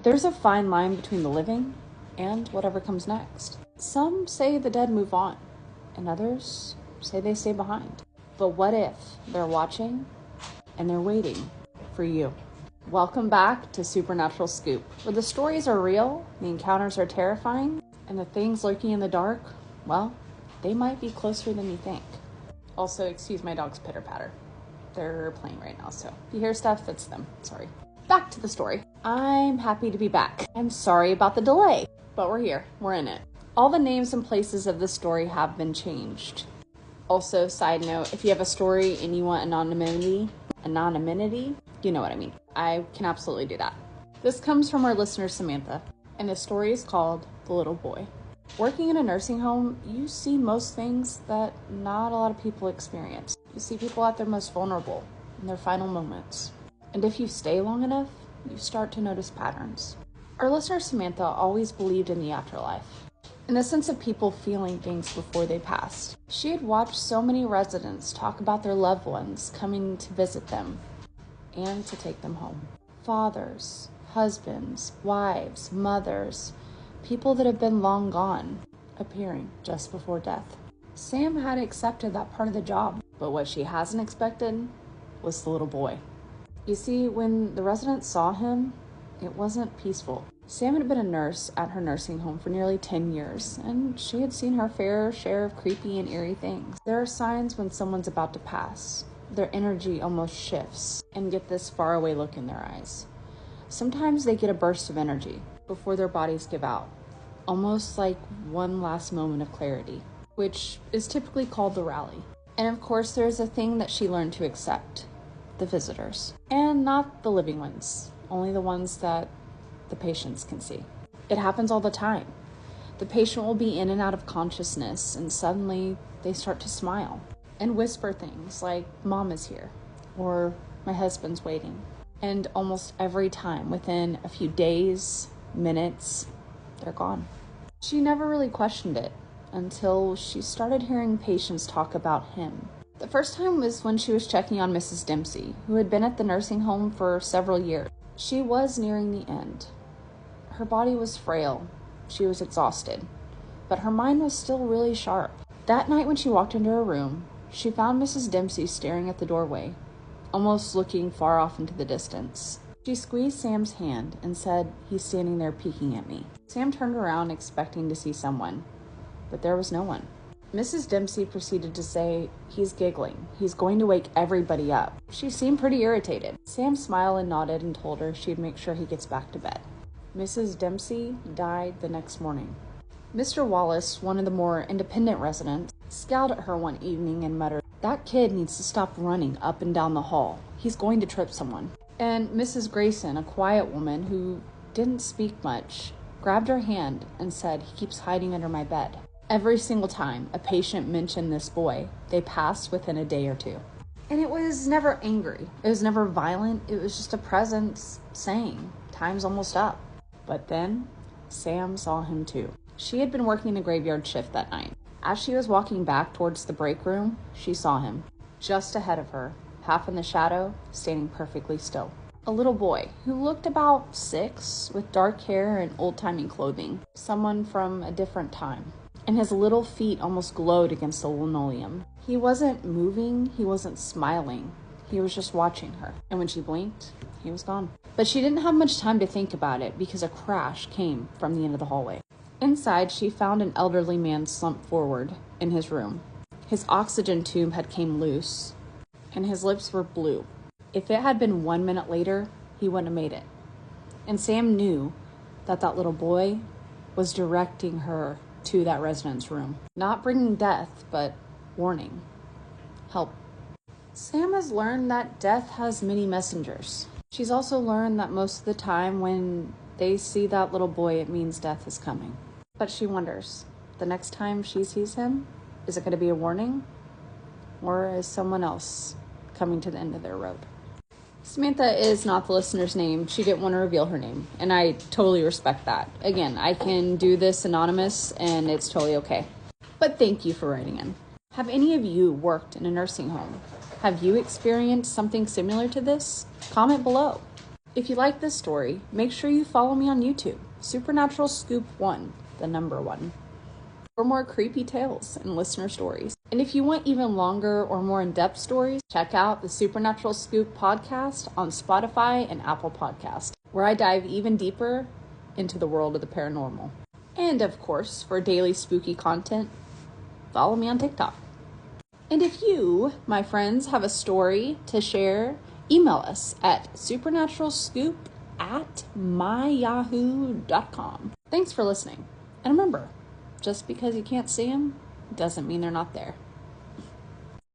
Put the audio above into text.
There's a fine line between the living and whatever comes next. Some say the dead move on, and others say they stay behind. But what if they're watching and they're waiting for you? Welcome back to Supernatural Scoop, where the stories are real, the encounters are terrifying, and the things lurking in the dark, well, they might be closer than you think. Also, excuse my dog's pitter-patter. They're playing right now, so if you hear stuff, that's them. Sorry. Back to the story. I'm happy to be back. I'm sorry about the delay, but we're here. We're in it. All the names and places of the story have been changed. Also, side note, if you have a story and you want anonymity, you know what I mean. I can absolutely do that. This comes from our listener, Samantha, and the story is called The Little Boy. Working in a nursing home, you see most things that not a lot of people experience. You see people at their most vulnerable, in their final moments. And if you stay long enough, you start to notice patterns. Our listener, Samantha, always believed in the afterlife, in the sense of people feeling things before they passed. She had watched so many residents talk about their loved ones coming to visit them and to take them home. Fathers, husbands, wives, mothers, people that have been long gone, appearing just before death. Sam had accepted that part of the job, but what she hasn't expected was the little boy. You see, when the residents saw him, it wasn't peaceful. Sam had been a nurse at her nursing home for nearly 10 years, and she had seen her fair share of creepy and eerie things. There are signs when someone's about to pass. Their energy almost shifts and get this faraway look in their eyes. Sometimes they get a burst of energy before their bodies give out, almost like one last moment of clarity, which is typically called the rally. And of course, there's a thing that she learned to accept: the visitors. And not the living ones, only the ones that the patients can see. It happens all the time. The patient will be in and out of consciousness, and suddenly they start to smile and whisper things like, "Mom is here," or "My husband's waiting." And almost every time, within a few days, minutes, they're gone. She never really questioned it until she started hearing patients talk about him. The first time was when she was checking on Mrs. Dempsey, who had been at the nursing home for several years. She was nearing the end. Her body was frail. She was exhausted, but her mind was still really sharp. That night when she walked into her room, she found Mrs. Dempsey staring at the doorway, almost looking far off into the distance. She squeezed Sam's hand and said, "He's standing there peeking at me." Sam turned around expecting to see someone, but there was no one. Mrs. Dempsey proceeded to say, "He's giggling. He's going to wake everybody up." She seemed pretty irritated. Sam smiled and nodded and told her she'd make sure he gets back to bed. Mrs. Dempsey died the next morning. Mr. Wallace, one of the more independent residents, scowled at her one evening and muttered, "That kid needs to stop running up and down the hall. He's going to trip someone." And Mrs. Grayson, a quiet woman who didn't speak much, grabbed her hand and said, "He keeps hiding under my bed." Every single time a patient mentioned this boy, they passed within a day or two. And it was never angry. It was never violent. It was just a presence saying, "Time's almost up." But then Sam saw him too. She had been working the graveyard shift that night. As she was walking back towards the break room, she saw him, just ahead of her, half in the shadow, standing perfectly still. A little boy who looked about 6, with dark hair and old-timey clothing. Someone from a different time. And his little feet almost glowed against the linoleum. He wasn't moving, he wasn't smiling. He was just watching her. And when she blinked, he was gone. But she didn't have much time to think about it because a crash came from the end of the hallway. Inside, she found an elderly man slumped forward in his room. His oxygen tube had came loose, and his lips were blue. If it had been 1 minute later, he wouldn't have made it. And Sam knew that that little boy was directing her to that resident's room. Not bringing death, but warning. Help. Sam has learned that death has many messengers. She's also learned that most of the time when they see that little boy, it means death is coming. But she wonders, the next time she sees him, is it going to be a warning? Or is someone else coming to the end of their road? Samantha is not the listener's name. She didn't want to reveal her name, and I totally respect that. Again, I can do this anonymous, and it's totally okay. But thank you for writing in. Have any of you worked in a nursing home? Have you experienced something similar to this? Comment below. If you like this story, make sure you follow me on YouTube, Supernatural Scoop 1, the number 1, for more creepy tales and listener stories. And if you want even longer or more in-depth stories, check out the Supernatural Scoop podcast on Spotify and Apple Podcast, where I dive even deeper into the world of the paranormal. And of course, for daily spooky content, follow me on TikTok. And if you, my friends, have a story to share, email us at supernaturalscoop@myyahoo.com. Thanks for listening. And remember, just because you can't see them doesn't mean they're not there.